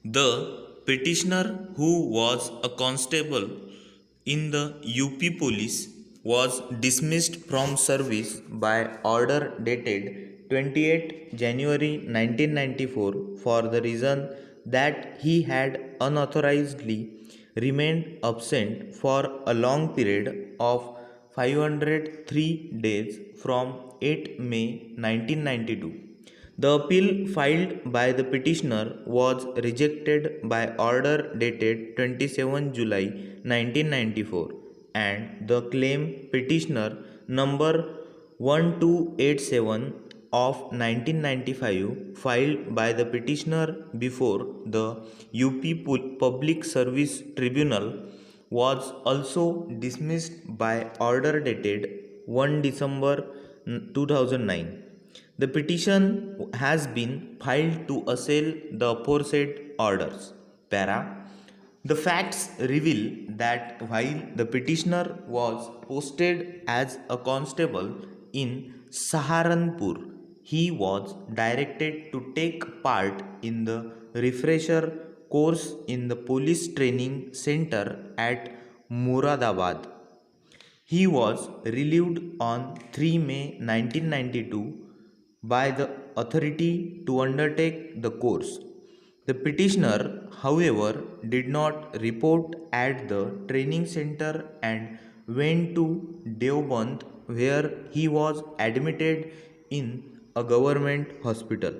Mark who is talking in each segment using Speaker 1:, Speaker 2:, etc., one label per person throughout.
Speaker 1: The petitioner, who was a constable in the UP police, was dismissed from service by order dated 28 January 1994 for the reason that he had unauthorizedly remained absent for a long period of 503 days from 8 May 1992. The appeal filed by the petitioner was rejected by order dated 27 July 1994, and the claim petitioner number 1287 of 1995 filed by the petitioner before the UP Public Service Tribunal was also dismissed by order dated 1 December 2009. The petition has been filed to assail the aforesaid orders. Para. The facts reveal that while the petitioner was posted as a constable in Saharanpur, he was directed to take part in the refresher course in the police training center at Muradabad. He was relieved on 3 May 1992 by the authority to undertake the course. The petitioner, however, did not report at the training center and went to Deoband, where he was admitted in a government hospital.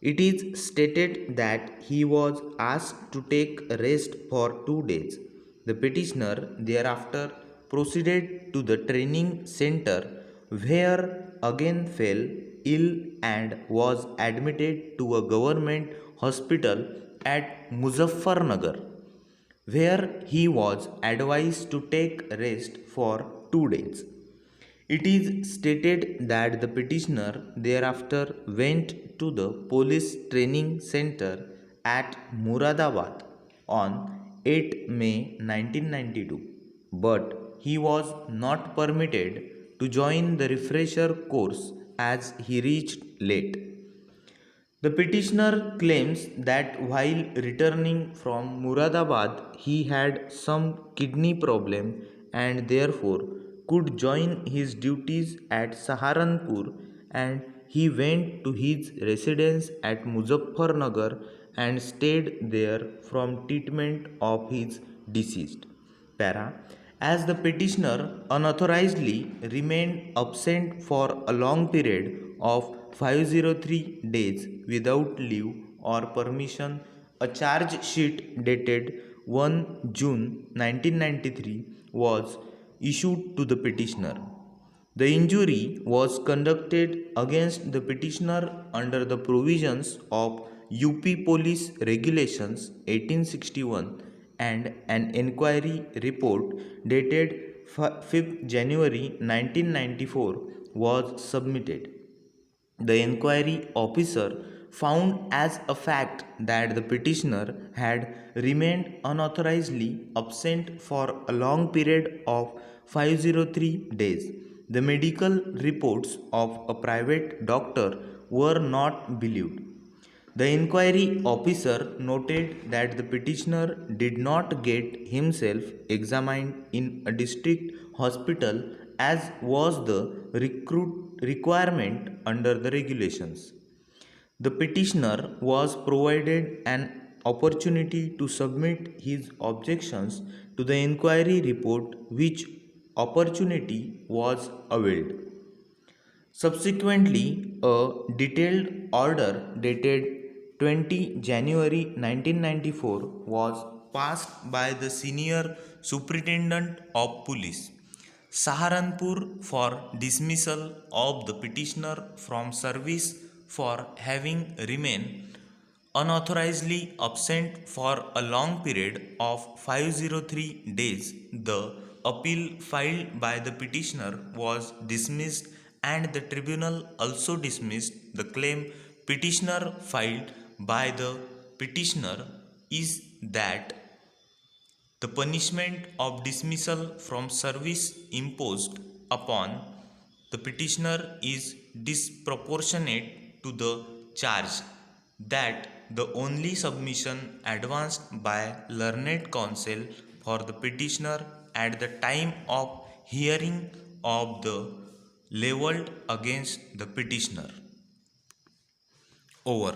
Speaker 1: It is stated that he was asked to take rest for 2 days. The petitioner thereafter proceeded to the training center, where again fell ill and was admitted to a government hospital at Muzaffarnagar, where he was advised to take rest for 2 days. It is stated that the petitioner thereafter went to the police training center at Muradabad on 8 May 1992, but he was not permitted to join the refresher course as he reached late. The petitioner claims that while returning from Muradabad, he had some kidney problem and therefore could join his duties at Saharanpur, and he went to his residence at Muzaffarnagar and stayed there from treatment of his deceased. Para. As the petitioner unauthorizedly remained absent for a long period of 503 days without leave or permission, a charge sheet dated 1 June 1993 was issued to the petitioner. The injury was conducted against the petitioner under the provisions of UP Police Regulations 1861, and an inquiry report dated 5th January 1994 was submitted. The inquiry officer found as a fact that the petitioner had remained unauthorizedly absent for a long period of 503 days. The medical reports of a private doctor were not believed. The inquiry officer noted that the petitioner did not get himself examined in a district hospital as was the requirement under the regulations. The petitioner was provided an opportunity to submit his objections to the inquiry report, which opportunity was availed. Subsequently, a detailed order dated 20 January 1994 was passed by the Senior Superintendent of Police, Saharanpur, for dismissal of the petitioner from service for having remained unauthorizedly absent for a long period of 503 days. The appeal filed by the petitioner was dismissed, and the tribunal also dismissed the claim petitioner filed by the petitioner is that the punishment of dismissal from service imposed upon the petitioner is disproportionate to the charge, that the only submission advanced by learned counsel for the petitioner at the time of hearing of the leveled against the petitioner. Over.